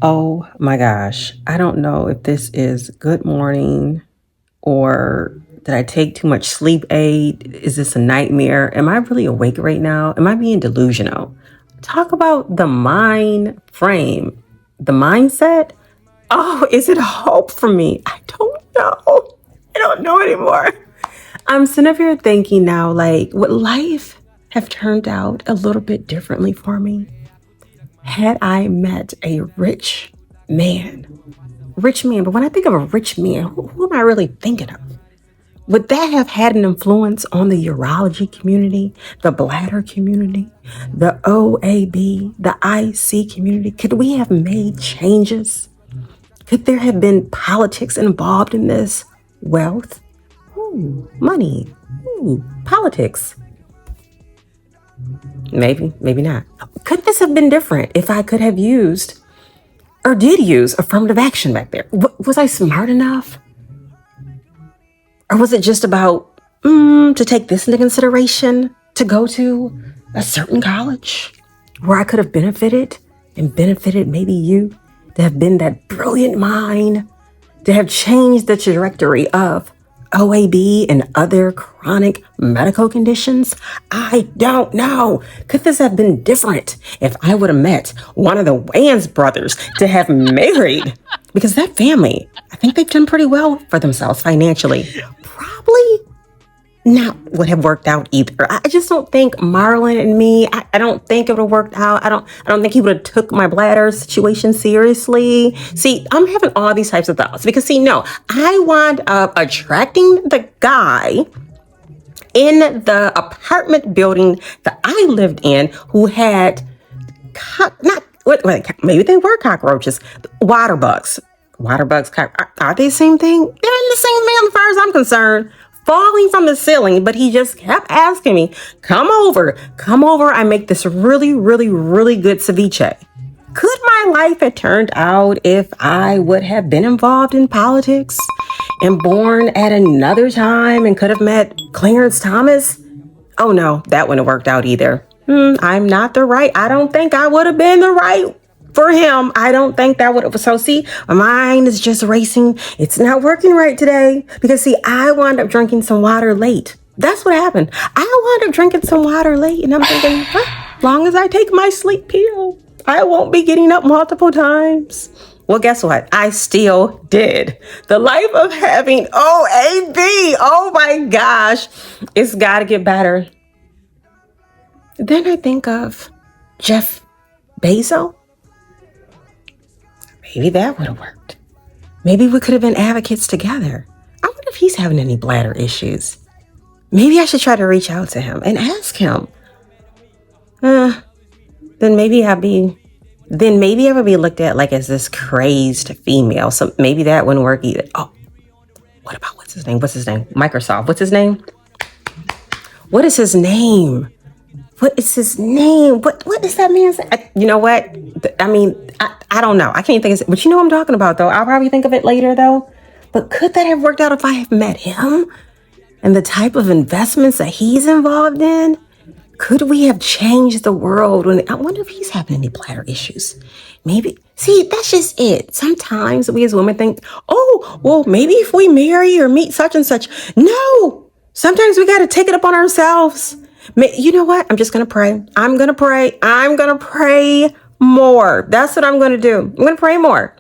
Oh my gosh. I don't know if this is good morning or did I take too much sleep aid? Is this a nightmare? Am I really awake right now? Am I being delusional? Talk about the mind frame, the mindset. Oh, is it hope for me? I don't know. I don't know anymore. I'm sitting up here thinking now, like, would life have turned out a little bit differently for me had I met a man? Rich man, but when I think of a rich man, who am I really thinking of? Would that have had an influence on the urology community, the bladder community, the OAB, the IC community? Could we have made changes? Could there have been politics involved in this? Wealth? Ooh, money? Ooh, politics? Maybe, maybe not. Could this have been different if I could have used or did use affirmative action back there? Was I smart enough? Or was it just about to take this into consideration, to go to a certain college where I could have benefited and benefited maybe you, to have been that brilliant mind, to have changed the trajectory of OAB and other chronic medical conditions? I don't know. Could this have been different if I would have met one of the Wayans brothers to have married? Because that family, I think they've done pretty well for themselves financially. Probably not would have worked out either. I just don't think Marlon and me, I don't think it would have worked out. I don't think he would have took my bladder situation seriously. See, I'm having all these types of thoughts because no, I wound up attracting the guy in the apartment building that I lived in who had maybe they were cockroaches, water bugs. Water bugs, are they the same thing? They're in the same thing as far as I'm concerned. Falling from the ceiling, but he just kept asking me, come over. I make this really, really, really good ceviche. Could my life have turned out if I would have been involved in politics and born at another time and could have met Clarence Thomas? Oh no, that wouldn't have worked out either. I'm not the right. I don't think I would have been the right for him. I don't think that would have. So see, my mind is just racing. It's not working right today because I wound up drinking some water late. That's what happened. I wound up drinking some water late and I'm thinking, as long as I take my sleep pill, I won't be getting up multiple times. Well, guess what? I still did. The life of having OAB. Oh my gosh. It's got to get better. Then I think of Jeff Bezos. Maybe that would have worked. Maybe we could have been advocates together. I wonder if he's having any bladder issues. Maybe I should try to reach out to him and ask him. Then maybe I would be looked at like as this crazed female. So maybe that wouldn't work either. Oh, what about what's his name? Microsoft. What's his name? What is his name? What is that man's? You know what? I don't know. I can't think of it. But you know what I'm talking about, though. I'll probably think of it later, though. But could that have worked out if I had met him? And the type of investments that he's involved in? Could we have changed the world? I wonder if he's having any bladder issues. Maybe. See, that's just it. Sometimes we as women think, oh, well, maybe if we marry or meet such and such. No. Sometimes we got to take it up on ourselves. You know what? I'm just going to pray. I'm going to pray more. That's what I'm going to do. I'm going to pray more.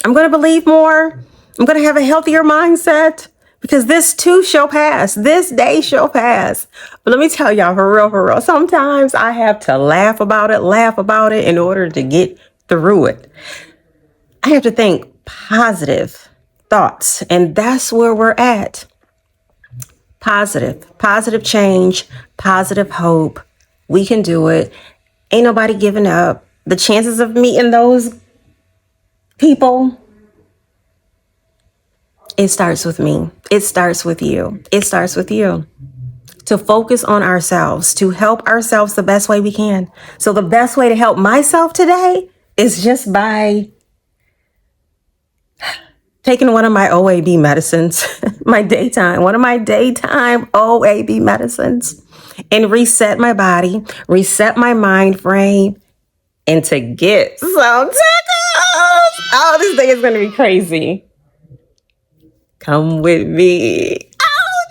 I'm going to believe more. I'm going to have a healthier mindset because this too shall pass. This day shall pass. But let me tell y'all for real. Sometimes I have to laugh about it in order to get through it. I have to think positive thoughts, and that's where we're at. Positive change, positive hope. We can do it. Ain't nobody giving up. The chances of meeting those people, it starts with me. It starts with you. To focus on ourselves, to help ourselves the best way we can. So the best way to help myself today is just by taking one of my OAB medicines, one of my daytime OAB medicines, and reset my body, reset my mind frame, and to get some Oh, this thing is gonna be crazy. Come with me. Oh,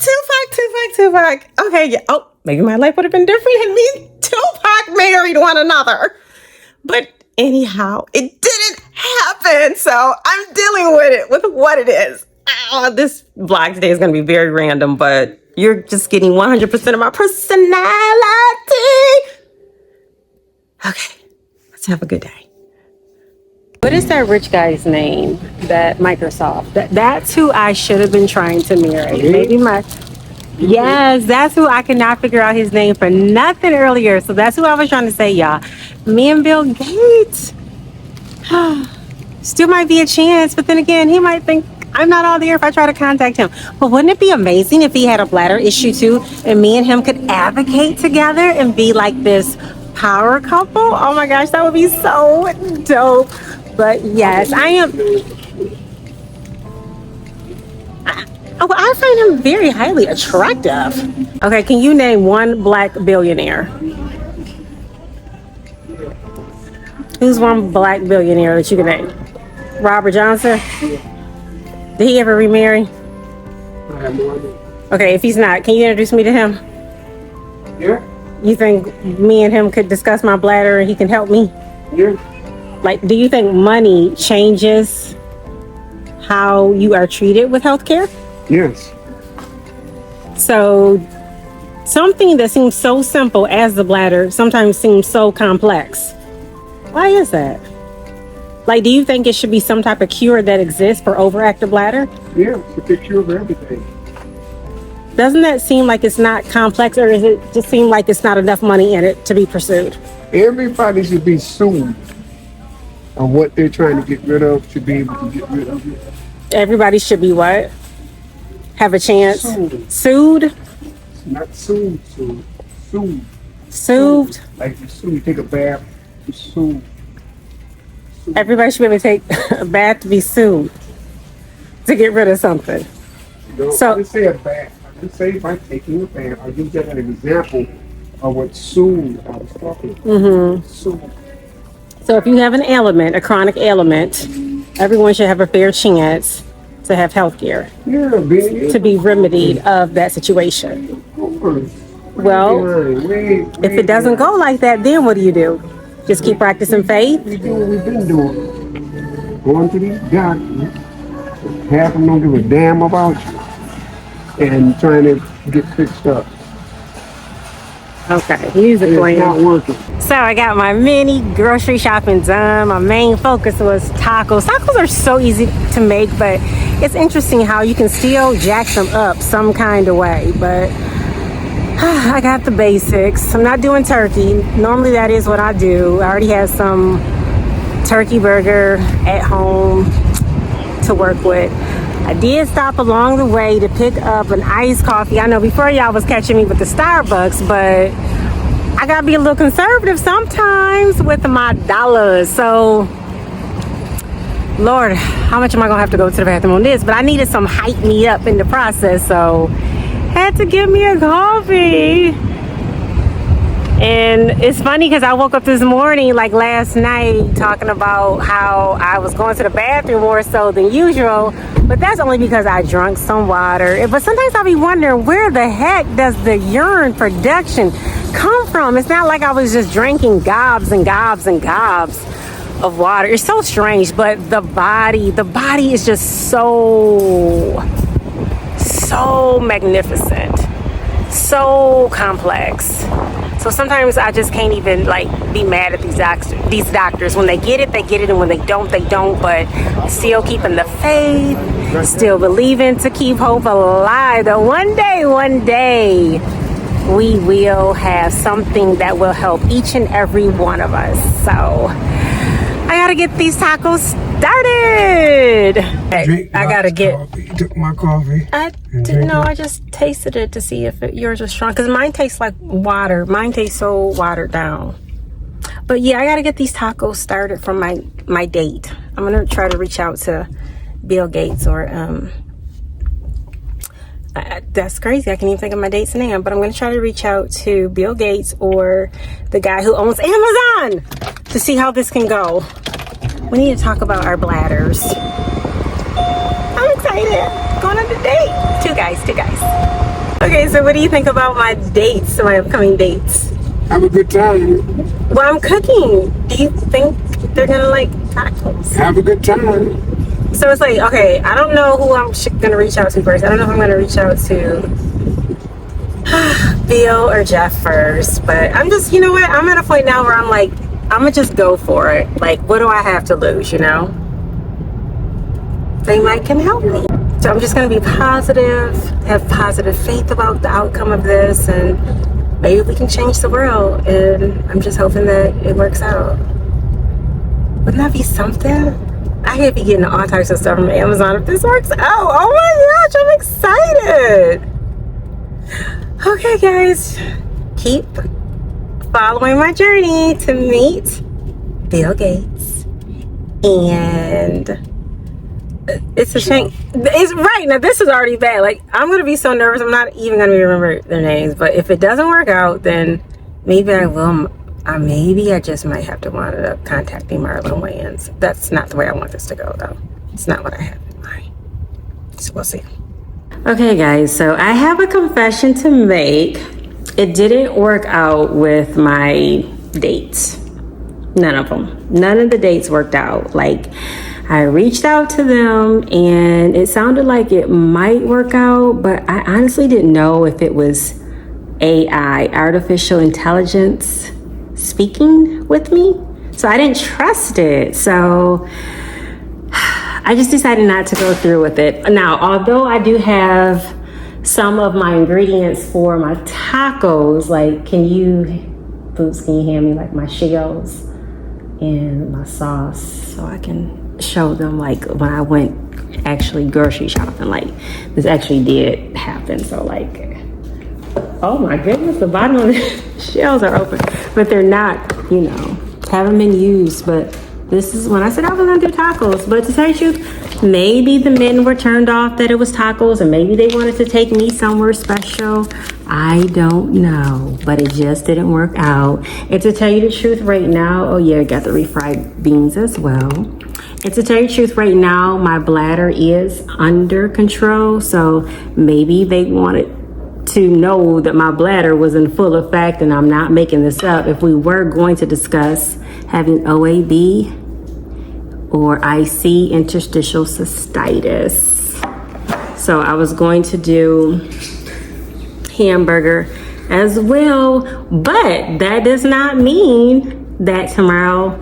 Tupac. Okay, yeah. Oh, maybe my life would have been different had me and Tupac married one another. But anyhow, it didn't happen. So I'm dealing with it, with what it is. Oh, this vlog today is going to be very random, but you're just getting 100% of my personality. Okay, let's have a good day. What is that rich guy's name? That Microsoft. That's who I should have been trying to marry. Maybe yes, that's who I could not figure out his name for nothing earlier. So that's who I was trying to say, y'all. Me and Bill Gates. Still might be a chance, but then again, he might think I'm not all there if I try to contact him. But wouldn't it be amazing if he had a bladder issue too, and me and him could advocate together and be like this power couple? Oh my gosh, that would be so dope. But yes, I find him very highly attractive. Okay, can you name one black billionaire? Who's one black billionaire that you can name? Robert Johnson? Did he ever remarry? I have no idea. Okay, if he's not, can you introduce me to him? Yeah? You think me and him could discuss my bladder and he can help me? Yeah. Like, do you think money changes how you are treated with healthcare? Yes. So something that seems so simple as the bladder sometimes seems so complex. Why is that? Like, do you think it should be some type of cure that exists for overactive bladder? Yeah, it's a cure for everything. Doesn't that seem like it's not complex, or is it just seem like it's not enough money in it to be pursued? Everybody should be sued on what they're trying to get rid of, should be able to get rid of it. Everybody should be what? Have a chance? Sued. Sued? Not sued, sued. Sued. Soothed? Like you sue, you take a bath, you sue. Everybody should be able to take a bath to be sued to get rid of something. You know, So- I didn't say a bath. I didn't say by taking a bath. I just got an example of what sued I was talking about. Mm-hmm. Sued. So if you have an ailment, a chronic ailment, everyone should have a fair chance to have health care, Yeah, baby. to be remedied of that situation. Well, if it doesn't go like that, then what do? Just keep practicing faith? We do what we've been doing. Going to these doctors. Half of them don't give a damn about you. And trying to get fixed up. Okay, music It's playing. not working. So I got my mini grocery shopping done. My main focus was tacos. Tacos are so easy to make, but it's interesting how you can still jack them up some kind of way. But I got the basics. I'm not doing turkey. Normally that is what I do. I already have some turkey burger at home to work with. I did stop along the way to pick up an iced coffee. I know before y'all was catching me with the Starbucks, but I gotta be a little conservative sometimes with my dollars. So, Lord, how much am I gonna have to go to the bathroom on this? But I needed some hype me up in the process, so had to give me a coffee. And it's funny because I woke up this morning, like last night, talking about how I was going to the bathroom more so than usual. But that's only because I drank some water. But sometimes I'll be wondering, where the heck does the urine production come from? It's not like I was just drinking gobs and gobs and gobs of water. It's so strange, but the body is just so magnificent, so complex. So sometimes I just can't even be mad at these doctors. When they get it, and when they don't, they don't. But still keeping the faith, still believing to keep hope alive. That one day, we will have something that will help each and every one of us. So I gotta get these tacos started. I gotta get. Coffee. You took my coffee. I didn't know. I just tasted it to see if yours was strong. Because mine tastes like water. Mine tastes so watered down. But yeah, I got to get these tacos started from my date. I'm going to try to reach out to Bill Gates or... that's crazy. I can't even think of my date's name. But I'm going to try to reach out to Bill Gates or the guy who owns Amazon to see how this can go. We need to talk about our bladders. I'm excited. Going on a date. Two guys. Okay, so what do you think about my dates, my upcoming dates? Have a good time. Well, I'm cooking. Do you think they're gonna like tacos? Have a good time. So it's like, okay, I don't know who I'm gonna reach out to first. I don't know if I'm gonna reach out to Bill or Jeff first, but I'm just, you know what? I'm at a point now where I'm like, I'm gonna just go for it. Like, what do I have to lose, you know? They might can help me. So I'm just gonna be positive, have positive faith about the outcome of this, and maybe we can change the world. And I'm just hoping that it works out. Wouldn't that be something? I could be getting all types of stuff from Amazon if this works out. Oh my gosh, I'm excited. Okay, guys, keep following my journey to meet Bill Gates. And it's a shame. It's right now. This is already bad. Like, I'm gonna be so nervous. I'm not even gonna remember their names. But if it doesn't work out, then maybe I will. Maybe I just might have to wind up contacting Marlon Wayans. That's not the way I want this to go, though. It's not what I have in mind. So we'll see. Okay, guys. So I have a confession to make. It didn't work out with my dates. None of them. None of the dates worked out. Like, I reached out to them and it sounded like it might work out, but I honestly didn't know if it was AI, artificial intelligence, speaking with me. So I didn't trust it. So I just decided not to go through with it. Now, although I do have some of my ingredients for my tacos, like, can you hand me like my shells and my sauce so I can show them, like, when I went actually grocery shopping, like, this actually did happen. So, like, oh my goodness, the bottom of the shells are open, but they're not, you know, haven't been used. But this is when I said I was gonna do tacos. But to tell you the truth, maybe the men were turned off that it was tacos, and maybe they wanted to take me somewhere special. I don't know, but it just didn't work out. And to tell you the truth right now, oh yeah, I got the refried beans as well. And to tell you the truth right now, my bladder is under control. So maybe they wanted to know that my bladder was in full effect, and I'm not making this up. If we were going to discuss having OAB or IC, interstitial cystitis. So I was going to do hamburger as well, but that does not mean that tomorrow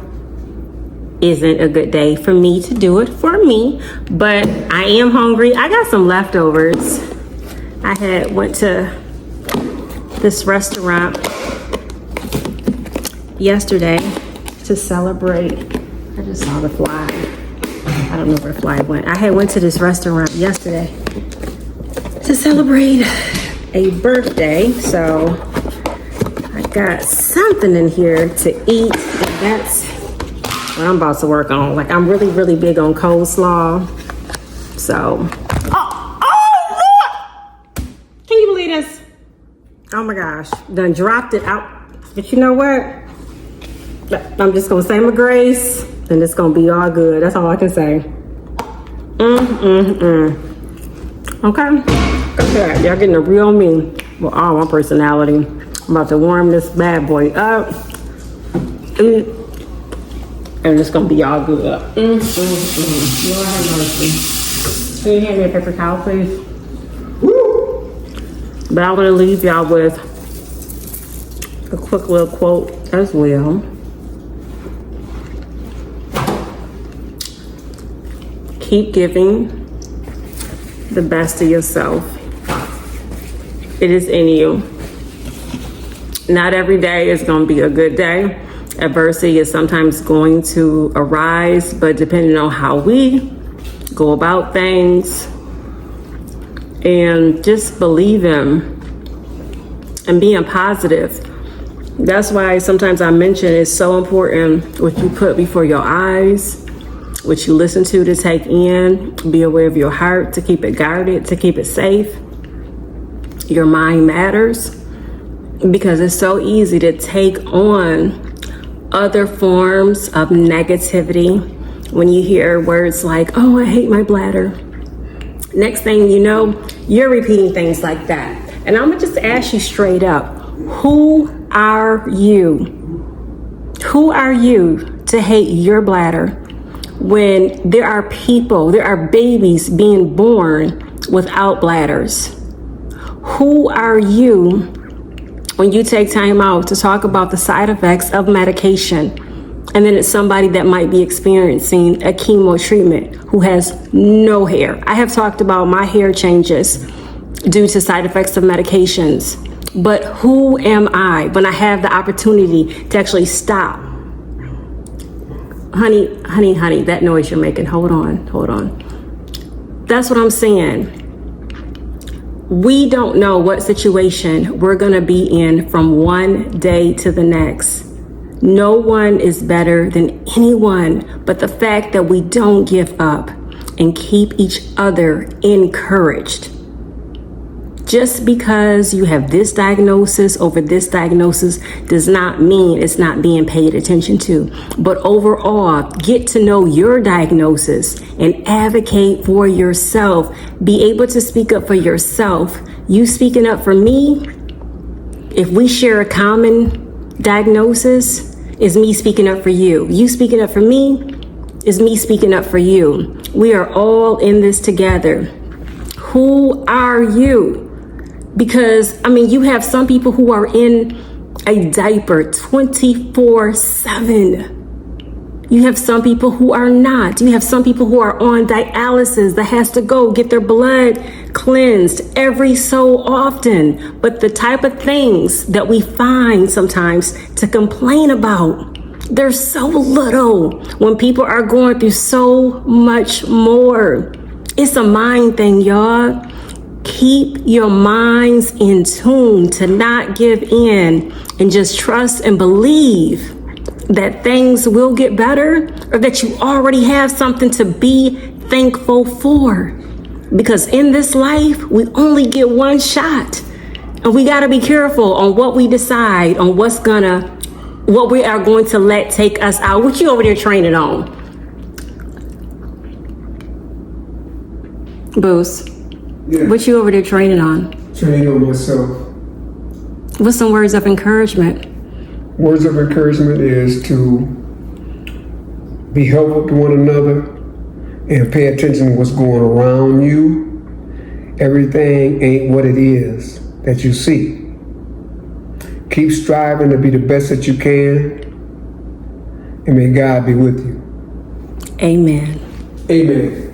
isn't a good day for me to do it for me. But I am hungry. I got some leftovers. I went to this restaurant yesterday to celebrate. I just saw the fly. I don't know where the fly went. I went to this restaurant yesterday to celebrate a birthday. So I got something in here to eat, and that's what I'm about to work on. Like, I'm really, really big on coleslaw. So, oh Lord! Can you believe this? Oh my gosh, done dropped it out. But you know what? I'm just gonna say my grace, and it's gonna be all good. That's all I can say. Okay, y'all getting a real me with all my personality. I'm about to warm this bad boy up. And it's gonna be all good. Lord have mercy. Can you hand me a paper towel, please? But I want to leave y'all with a quick little quote as well. Keep giving the best of yourself. It is in you. Not every day is going to be a good day. Adversity is sometimes going to arise, but depending on how we go about things, and just believing and being positive. That's why sometimes I mention it's so important what you put before your eyes, what you listen to take in. Be aware of your heart, to keep it guarded, to keep it safe. Your mind matters, because it's so easy to take on other forms of negativity when you hear words like, oh, I hate my bladder. Next thing you know, you're repeating things like that. And I'm gonna just ask you straight up, who are you? Who are you to hate your bladder when there are people, there are babies being born without bladders? Who are you when you take time out to talk about the side effects of medication, and then it's somebody that might be experiencing a chemo treatment who has no hair? I have talked about my hair changes due to side effects of medications, but who am I when I have the opportunity to actually stop? Honey, that noise you're making, hold on. That's what I'm saying. We don't know what situation we're gonna be in from one day to the next. No one is better than anyone, but the fact that we don't give up and keep each other encouraged. Just because you have this diagnosis over this diagnosis does not mean it's not being paid attention to. But overall, get to know your diagnosis and advocate for yourself. Be able to speak up for yourself. You speaking up for me, if we share a common diagnosis, is me speaking up for you. You speaking up for me is me speaking up for you. We are all in this together. Who are you? Because, you have some people who are in a diaper 24/7. You have some people who are not. You have some people who are on dialysis that has to go get their blood cleansed every so often. But the type of things that we find sometimes to complain about, there's so little when people are going through so much more. It's a mind thing, y'all. Keep your minds in tune to not give in and just trust and believe that things will get better, or that you already have something to be thankful for. Because in this life, we only get one shot, and we got to be careful on what we decide on what we are going to let take us out. What you over there training on? Boost. Yeah. What you over there training on? Training on myself. What's some words of encouragement? Words of encouragement is to be helpful to one another and pay attention to what's going around you. Everything ain't what it is that you see. Keep striving to be the best that you can, and may God be with you. Amen. Amen.